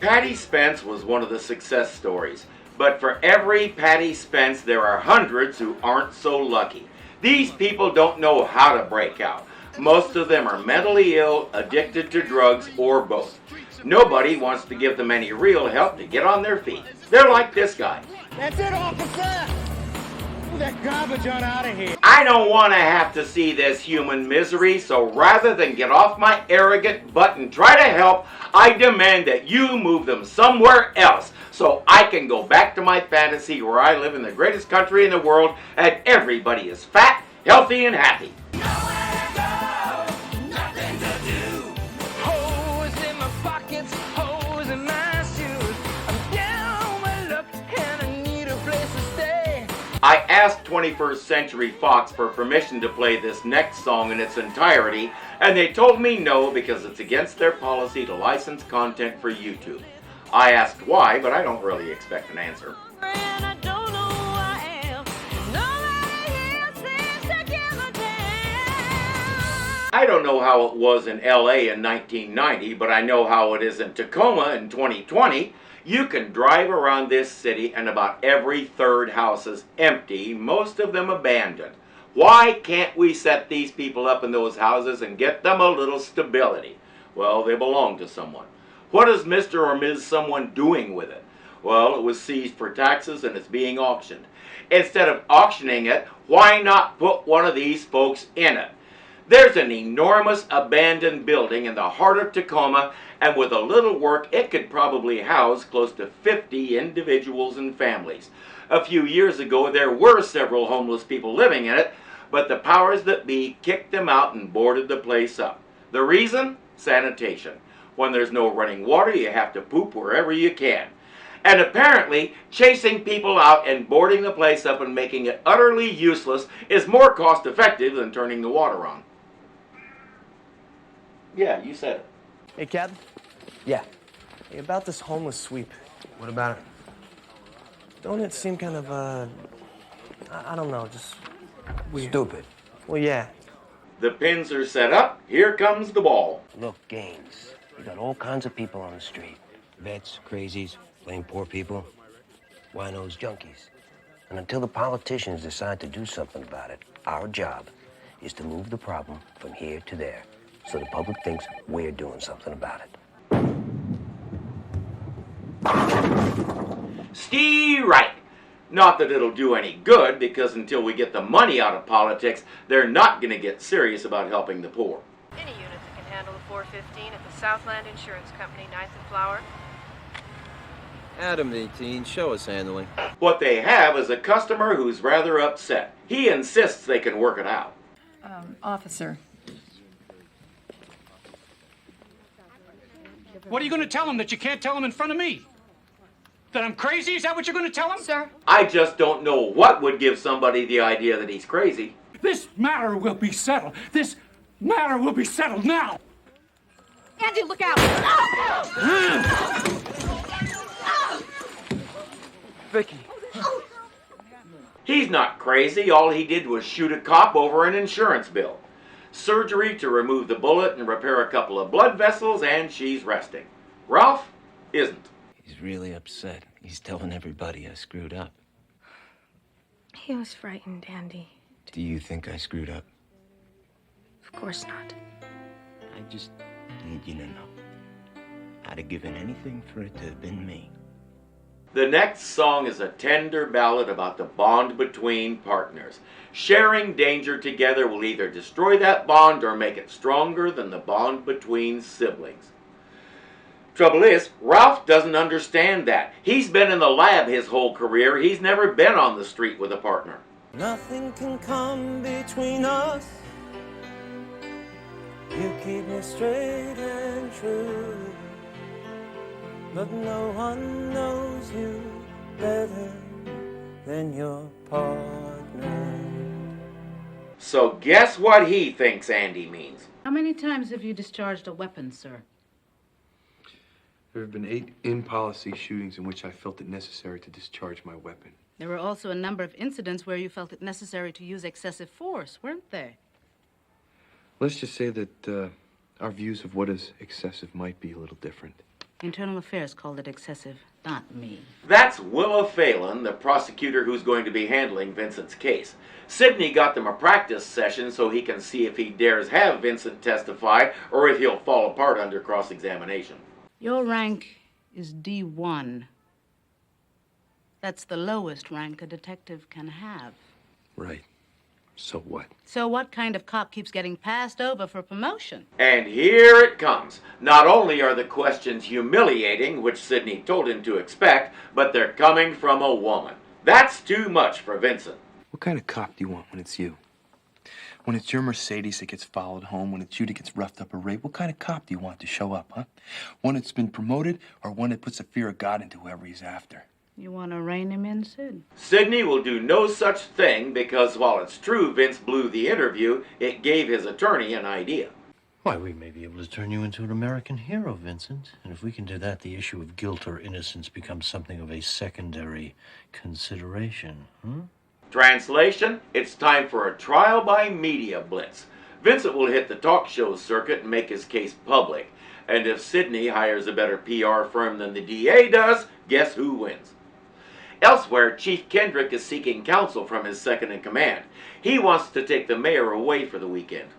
Patty Spence was one of the success stories, but for every Patty Spence, there are hundreds who aren't so lucky. These people don't know how to break out. Most of them are mentally ill, addicted to drugs, or both. Nobody wants to give them any real help to get on their feet. They're like this guy. That's it, officer! Move that garbage on out of here. I don't want to have to see this human misery, so rather than get off my arrogant butt and try to help, I demand that you move them somewhere else so I can go back to my fantasy where I live in the greatest country in the world and everybody is fat, healthy, and happy. I asked 21st Century Fox for permission to play this next song in its entirety, and they told me no because it's against their policy to license content for YouTube. I asked why, but I don't really expect an answer. I don't know how it was in LA in 1990, but I know how it is in Tacoma in 2020. You can drive around this city and about every third house is empty, most of them abandoned. Why can't we set these people up in those houses and get them a little stability? Well, they belong to someone. What is Mr. or Ms. someone doing with it? Well, it was seized for taxes and it's being auctioned. Instead of auctioning it, why not put one of these folks in it? There's an enormous abandoned building in the heart of Tacoma, and with a little work, it could probably house close to 50 individuals and families. A few years ago, there were several homeless people living in it, but the powers that be kicked them out and boarded the place up. The reason? Sanitation. When there's no running water, you have to poop wherever you can. And apparently, chasing people out and boarding the place up and making it utterly useless is more cost-effective than turning the water on. Yeah, you said it. Hey, Captain. Yeah. Hey, about this homeless sweep. What about it? Don't it seem kind of, I don't know, just weird. Stupid. Well, yeah. The pins are set up. Here comes the ball. Look, Gaines, you got all kinds of people on the street. Vets, crazies, plain poor people, winos, junkies. And until the politicians decide to do something about it, our job is to move the problem from here to there, so the public thinks we're doing something about it. Steve Right. Not that it'll do any good, because until we get the money out of politics, they're not going to get serious about helping the poor. Any unit that can handle the 415 at the Southland Insurance Company, 9th and Flower. Adam 18, show us handling. What they have is a customer who's rather upset. He insists they can work it out. Officer. What are you going to tell him that you can't tell him in front of me? That I'm crazy? Is that what you're going to tell him? Sir? I just don't know what would give somebody the idea that he's crazy. This matter will be settled. This matter will be settled now. Andy, look out! Vicky. He's not crazy. All he did was shoot a cop over an insurance bill. Surgery to remove the bullet and repair a couple of blood vessels, and she's resting. Ralph isn't. He's really upset. He's telling everybody I screwed up. He was frightened, Andy. Do you think I screwed up? Of course not. I just need you to know. I'd have given anything for it to have been me. The next song is a tender ballad about the bond between partners. Sharing danger together will either destroy that bond or make it stronger than the bond between siblings. Trouble is, Ralph doesn't understand that. He's been in the lab his whole career. He's never been on the street with a partner. Nothing can come between us. You keep me straight and true. But no one knows you better than your partner. So guess what he thinks Andy means? How many times have you discharged a weapon, sir? There have been 8 in-policy shootings in which I felt it necessary to discharge my weapon. There were also a number of incidents where you felt it necessary to use excessive force, weren't there? Let's just say that our views of what is excessive might be a little different. Internal Affairs called it excessive, not me. That's Willa Phelan, the prosecutor who's going to be handling Vincent's case. Sidney got them a practice session so he can see if he dares have Vincent testify or if he'll fall apart under cross-examination. Your rank is D1. That's the lowest rank a detective can have. Right. So what? So what kind of cop keeps getting passed over for promotion? And here it comes. Not only are the questions humiliating, which Sidney told him to expect, but they're coming from a woman. That's too much for Vincent. What kind of cop do you want when it's you? When it's your Mercedes that gets followed home, when it's you that gets roughed up or raped, what kind of cop do you want to show up, huh? One that's been promoted or one that puts the fear of God into whoever he's after? You want to rein him in, Sid? Sidney will do no such thing because while it's true Vince blew the interview, it gave his attorney an idea. Why, we may be able to turn you into an American hero, Vincent. And if we can do that, the issue of guilt or innocence becomes something of a secondary consideration, Translation, it's time for a trial by media blitz. Vincent will hit the talk show circuit and make his case public. And if Sidney hires a better PR firm than the DA does, guess who wins? Elsewhere, Chief Kendrick is seeking counsel from his second-in-command. He wants to take the mayor away for the weekend.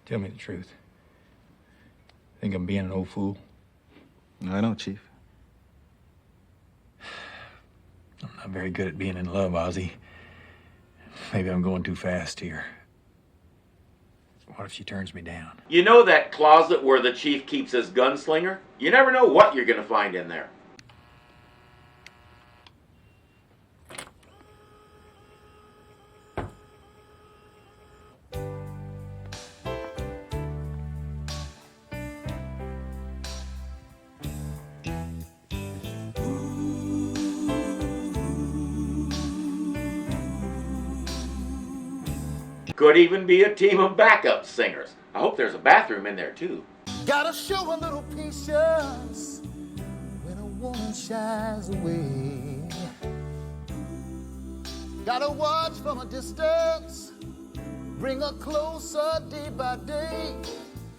Tell me the truth. Think I'm being an old fool? No, I don't, Chief. I'm not very good at being in love, Ozzy. Maybe I'm going too fast here. What if she turns me down? You know that closet where the chief keeps his gunslinger? You never know what you're going to find in there. Could even be a team of backup singers. I hope there's a bathroom in there too. Gotta show a little patience when a woman shies away. Gotta watch from a distance, bring her closer day by day.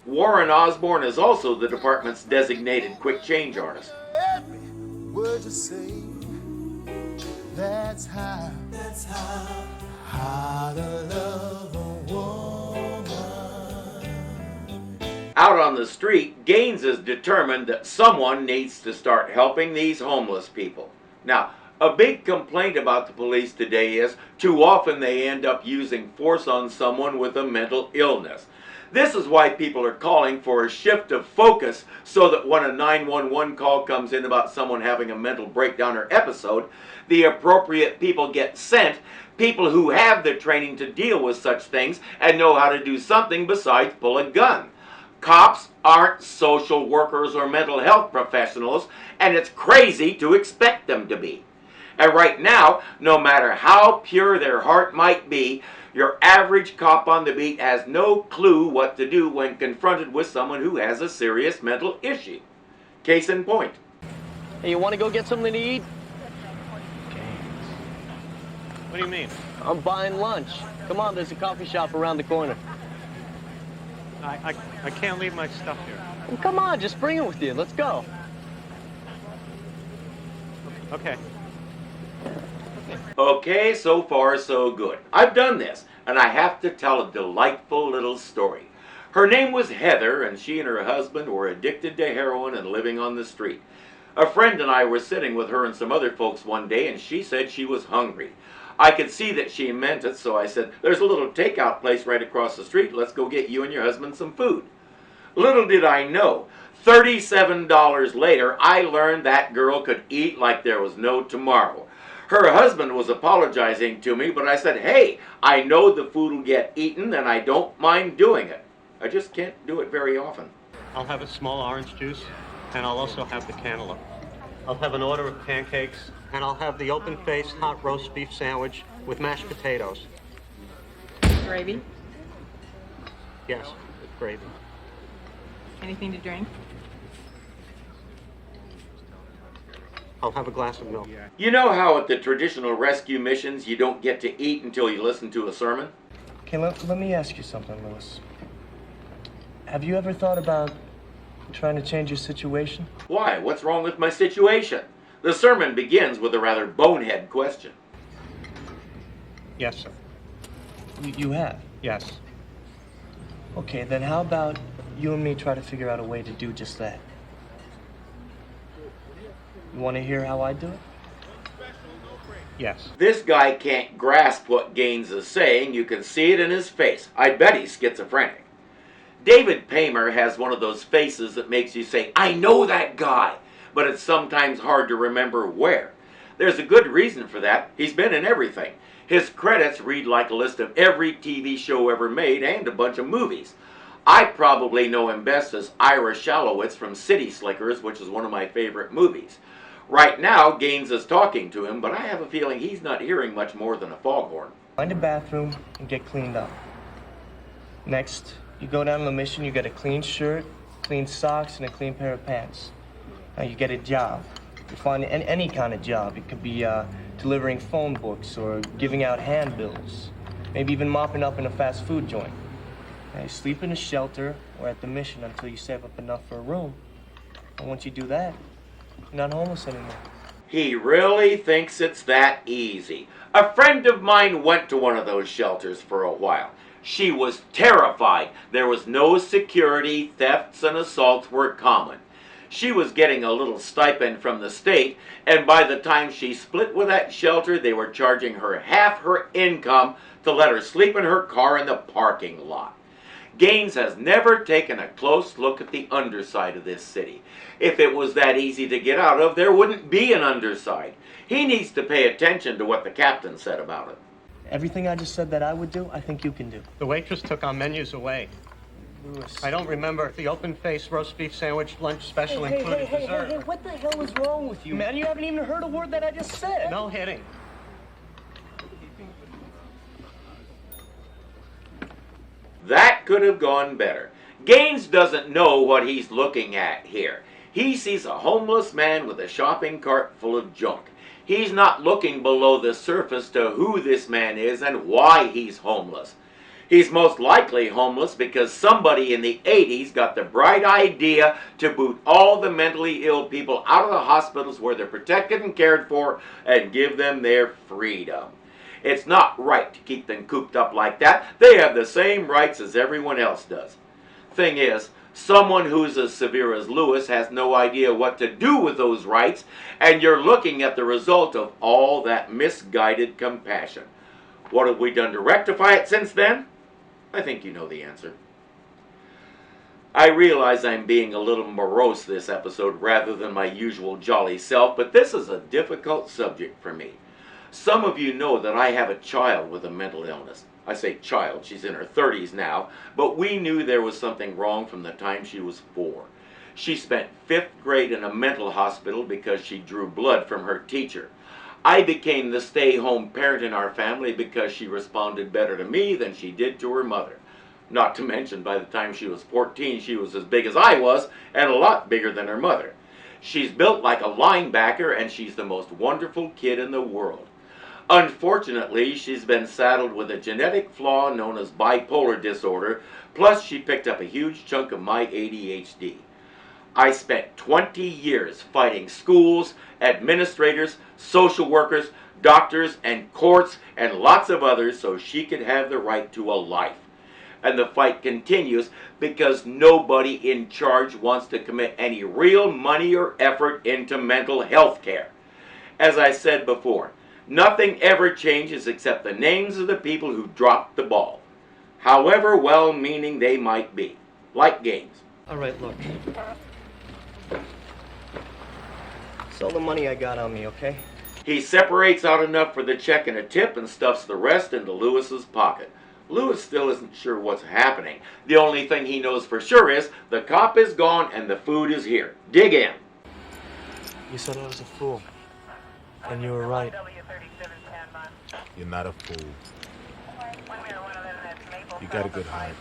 Warren Osborne is also the department's designated quick change artist. Every word you say, that's how to love a woman. Out on the street, Gaines is determined that someone needs to start helping these homeless people. Now, a big complaint about the police today is too often they end up using force on someone with a mental illness. This is why people are calling for a shift of focus so that when a 911 call comes in about someone having a mental breakdown or episode, the appropriate people get sent, people who have the training to deal with such things and know how to do something besides pull a gun. Cops aren't social workers or mental health professionals, and it's crazy to expect them to be. And right now, no matter how pure their heart might be, your average cop on the beat has no clue what to do when confronted with someone who has a serious mental issue. Case in point. Hey, you want to go get something to eat? What do you mean? I'm buying lunch. Come on, there's a coffee shop around the corner. I can't leave my stuff here. Well, come on, just bring it with you. Let's go. Okay. Okay, so far so good. I've done this, and I have to tell a delightful little story. Her name was Heather, and she and her husband were addicted to heroin and living on the street. A friend and I were sitting with her and some other folks one day, and she said she was hungry. I could see that she meant it, so I said, "There's a little takeout place right across the street. Let's go get you and your husband some food." Little did I know, $37 later, I learned that girl could eat like there was no tomorrow. Her husband was apologizing to me, but I said, "Hey, I know the food will get eaten, and I don't mind doing it. I just can't do it very often." I'll have a small orange juice, and I'll also have the cantaloupe. I'll have an order of pancakes, and I'll have the open-faced hot roast beef sandwich with mashed potatoes. Gravy? Yes, with gravy. Anything to drink? I'll have a glass of milk. You know how at the traditional rescue missions you don't get to eat until you listen to a sermon? Okay, let me ask you something, Louis. Have you ever thought about Trying to change your situation? Why? What's wrong with my situation? The sermon begins with a rather bonehead question. Yes, sir. You have? Yes. Okay, then how about you and me try to figure out a way to do just that? You want to hear how I do it? Yes. This guy can't grasp what Gaines is saying. You can see it in his face. I bet he's schizophrenic. David Paymer has one of those faces that makes you say, I know that guy, but it's sometimes hard to remember where. There's a good reason for that. He's been in everything. His credits read like a list of every TV show ever made and a bunch of movies. I probably know him best as Ira Shalowitz from City Slickers, which is one of my favorite movies. Right now, Gaines is talking to him, but I have a feeling he's not hearing much more than a foghorn. Find a bathroom and get cleaned up. Next, you go down on the mission, you get a clean shirt, clean socks, and a clean pair of pants. Now you get a job. You find any kind of job. It could be delivering phone books or giving out handbills. Maybe even mopping up in a fast food joint. Now you sleep in a shelter or at the mission until you save up enough for a room. And once you do that, you're not homeless anymore. He really thinks it's that easy. A friend of mine went to one of those shelters for a while. She was terrified. There was no security, thefts and assaults were common. She was getting a little stipend from the state, and by the time she split with that shelter, they were charging her half her income to let her sleep in her car in the parking lot. Gaines has never taken a close look at the underside of this city. If it was that easy to get out of, there wouldn't be an underside. He needs to pay attention to what the captain said about it. Everything I just said that I would do, I think you can do. The waitress took our menus away. Lewis. I don't remember the open-faced roast beef sandwich, lunch special included dessert. Hey, what the hell is wrong with you, man? You haven't even heard a word that I just said. No hitting. That could have gone better. Gaines doesn't know what he's looking at here. He sees a homeless man with a shopping cart full of junk. He's not looking below the surface to who this man is and why he's homeless. He's most likely homeless because somebody in the 80s got the bright idea to boot all the mentally ill people out of the hospitals where they're protected and cared for and give them their freedom. It's not right to keep them cooped up like that. They have the same rights as everyone else does. Thing is, someone who's as severe as Lewis has no idea what to do with those rights, and you're looking at the result of all that misguided compassion. What have we done to rectify it since then? I think you know the answer. I realize I'm being a little morose this episode rather than my usual jolly self, but this is a difficult subject for me. Some of you know that I have a child with a mental illness. I say child, she's in her 30s now, but we knew there was something wrong from the time she was 4. She spent 5th grade in a mental hospital because she drew blood from her teacher. I became the stay-home parent in our family because she responded better to me than she did to her mother. Not to mention, by the time she was 14, she was as big as I was and a lot bigger than her mother. She's built like a linebacker and she's the most wonderful kid in the world. Unfortunately, she's been saddled with a genetic flaw known as bipolar disorder, plus she picked up a huge chunk of my ADHD. I spent 20 years fighting schools, administrators, social workers, doctors, and courts, and lots of others so she could have the right to a life. And the fight continues because nobody in charge wants to commit any real money or effort into mental health care. As I said before, nothing ever changes except the names of the people who dropped the ball, however well-meaning they might be, like Gaines. All right, look. It's all the money I got on me, okay? He separates out enough for the check and a tip and stuffs the rest into Lewis's pocket. Lewis still isn't sure what's happening. The only thing he knows for sure is the cop is gone and the food is here. Dig in. You said I was a fool. And you were right. You're not a fool. You got a good heart.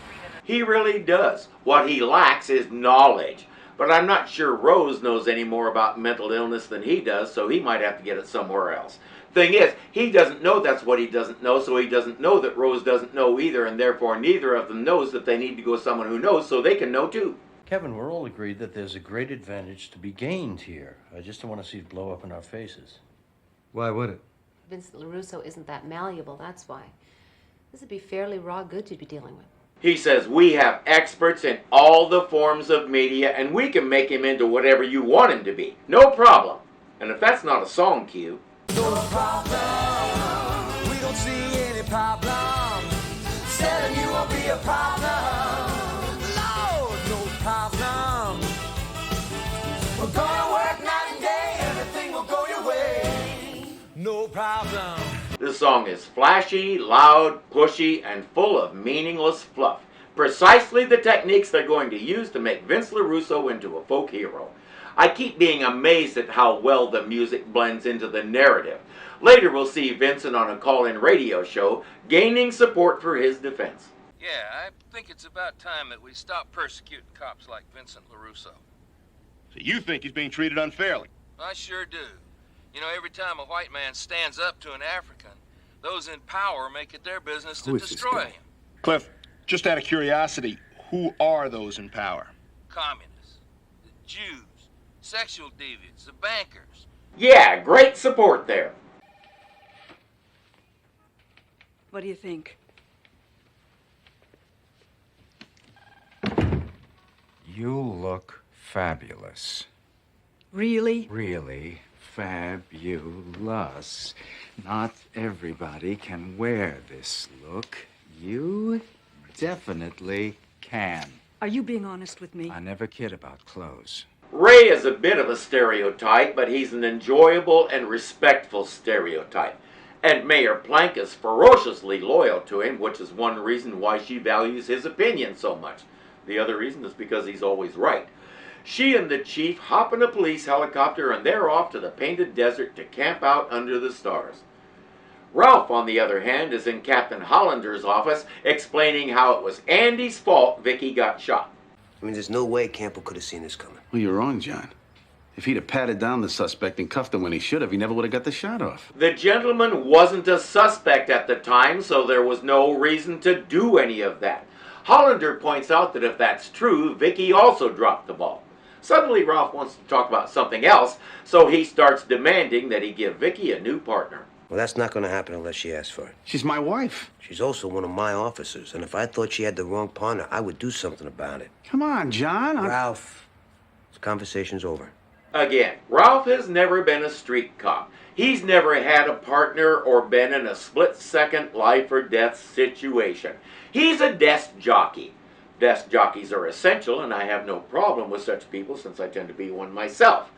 He really does. What he lacks is knowledge. But I'm not sure Rose knows any more about mental illness than he does, so he might have to get it somewhere else. Thing is, he doesn't know that's what he doesn't know, so he doesn't know that Rose doesn't know either, and therefore neither of them knows that they need to go to someone who knows so they can know too. Kevin, we're all agreed that there's a great advantage to be gained here. I just don't want to see it blow up in our faces. Why would it? Vincent LaRusso isn't that malleable, that's why. This would be fairly raw goods you'd be dealing with. He says we have experts in all the forms of media and we can make him into whatever you want him to be. No problem. And if that's not a song cue. No problem. We don't see any problem. Selling you won't be a problem. Lord, no problem. We're gonna work night and day. Everything will go your way. No problem. This song is flashy, loud, pushy, and full of meaningless fluff. Precisely the techniques they're going to use to make Vince LaRusso into a folk hero. I keep being amazed at how well the music blends into the narrative. Later we'll see Vincent on a call-in radio show gaining support for his defense. Yeah, I think it's about time that we stop persecuting cops like Vincent LaRusso. So you think he's being treated unfairly? I sure do. You know, every time a white man stands up to an African, those in power make it their business to destroy him. Cliff, just out of curiosity, who are those in power? Communists, the Jews, sexual deviants, the bankers. Yeah, great support there. What do you think? You look fabulous. Really? Really fabulous. Not everybody can wear this look. You definitely can. Are you being honest with me? I never kid about clothes. Ray is a bit of a stereotype, but he's an enjoyable and respectful stereotype. And Mayor Plank is ferociously loyal to him, which is one reason why she values his opinion so much. The other reason is because he's always right. She and the chief hop in a police helicopter and they're off to the Painted Desert to camp out under the stars. Ralph, on the other hand, is in Captain Hollander's office explaining how it was Andy's fault Vicky got shot. I mean, there's no way Campbell could have seen this coming. Well, you're wrong, John. If he'd have patted down the suspect and cuffed him when he should have, he never would have got the shot off. The gentleman wasn't a suspect at the time, so there was no reason to do any of that. Hollander points out that if that's true, Vicky also dropped the ball. Suddenly, Ralph wants to talk about something else, so he starts demanding that he give Vicky a new partner. Well, that's not going to happen unless she asks for it. She's my wife. She's also one of my officers, and if I thought she had the wrong partner, I would do something about it. Come on, John. Ralph, this conversation's over. Again, Ralph has never been a street cop. He's never had a partner or been in a split-second life-or-death situation. He's a desk jockey. Desk jockeys are essential, and I have no problem with such people since I tend to be one myself.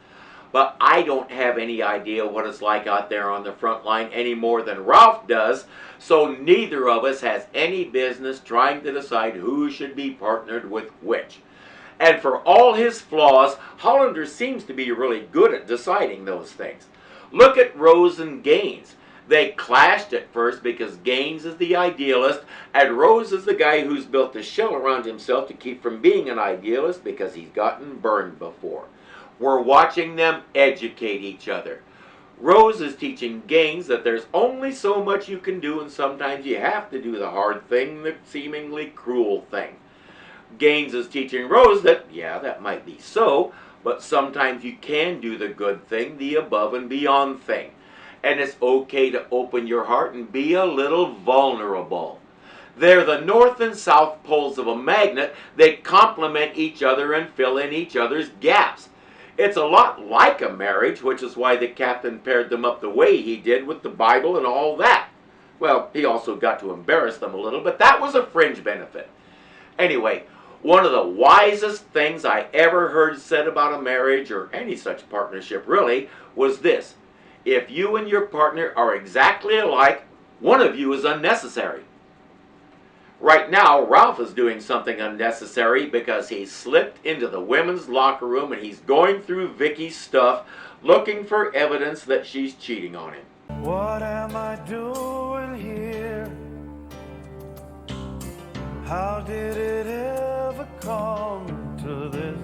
But I don't have any idea what it's like out there on the front line any more than Ralph does, so neither of us has any business trying to decide who should be partnered with which. And for all his flaws, Hollander seems to be really good at deciding those things. Look at Rose and Gaines. They clashed at first because Gaines is the idealist and Rose is the guy who's built a shell around himself to keep from being an idealist because he's gotten burned before. We're watching them educate each other. Rose is teaching Gaines that there's only so much you can do and sometimes you have to do the hard thing, the seemingly cruel thing. Gaines is teaching Rose that, yeah, that might be so, but sometimes you can do the good thing, the above and beyond thing. And it's okay to open your heart and be a little vulnerable. They're the north and south poles of a magnet. They complement each other and fill in each other's gaps. It's a lot like a marriage, which is why the captain paired them up the way he did with the Bible and all that. Well, he also got to embarrass them a little, but that was a fringe benefit. Anyway, one of the wisest things I ever heard said about a marriage, or any such partnership really, was this. If you and your partner are exactly alike, one of you is unnecessary. Right now, Ralph is doing something unnecessary because he slipped into the women's locker room and he's going through Vicky's stuff looking for evidence that she's cheating on him. What am I doing here? How did it ever come to this?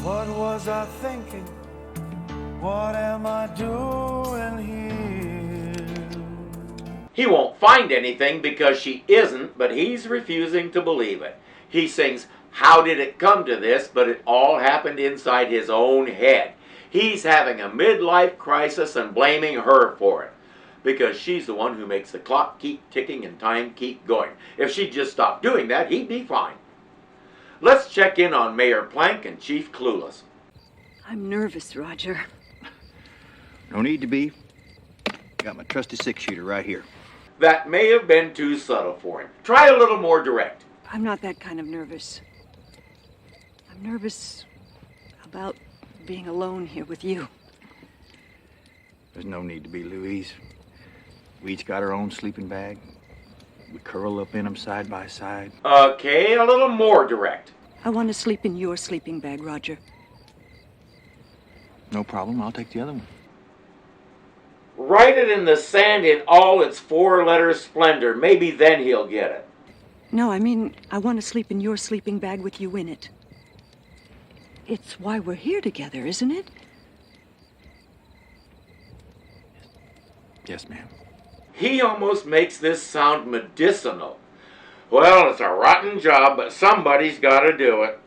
What was I thinking? What am I doing here? He won't find anything because she isn't, but he's refusing to believe it. He sings, How did it come to this? But it all happened inside his own head. He's having a midlife crisis and blaming her for it, because she's the one who makes the clock keep ticking and time keep going. If she'd just stopped doing that, he'd be fine. Let's check in on Mayor Plank and Chief Clueless. I'm nervous, Roger. No need to be. Got my trusty six-shooter right here. That may have been too subtle for him. Try a little more direct. I'm not that kind of nervous. I'm nervous about being alone here with you. There's no need to be, Louise. We each got our own sleeping bag. We curl up in them side by side. Okay, a little more direct. I want to sleep in your sleeping bag, Roger. No problem. I'll take the other one. Write it in the sand in all its four-letter splendor. Maybe then he'll get it. No, I mean, I want to sleep in your sleeping bag with you in it. It's why we're here together, isn't it? Yes, ma'am. He almost makes this sound medicinal. Well, it's a rotten job, but somebody's got to do it.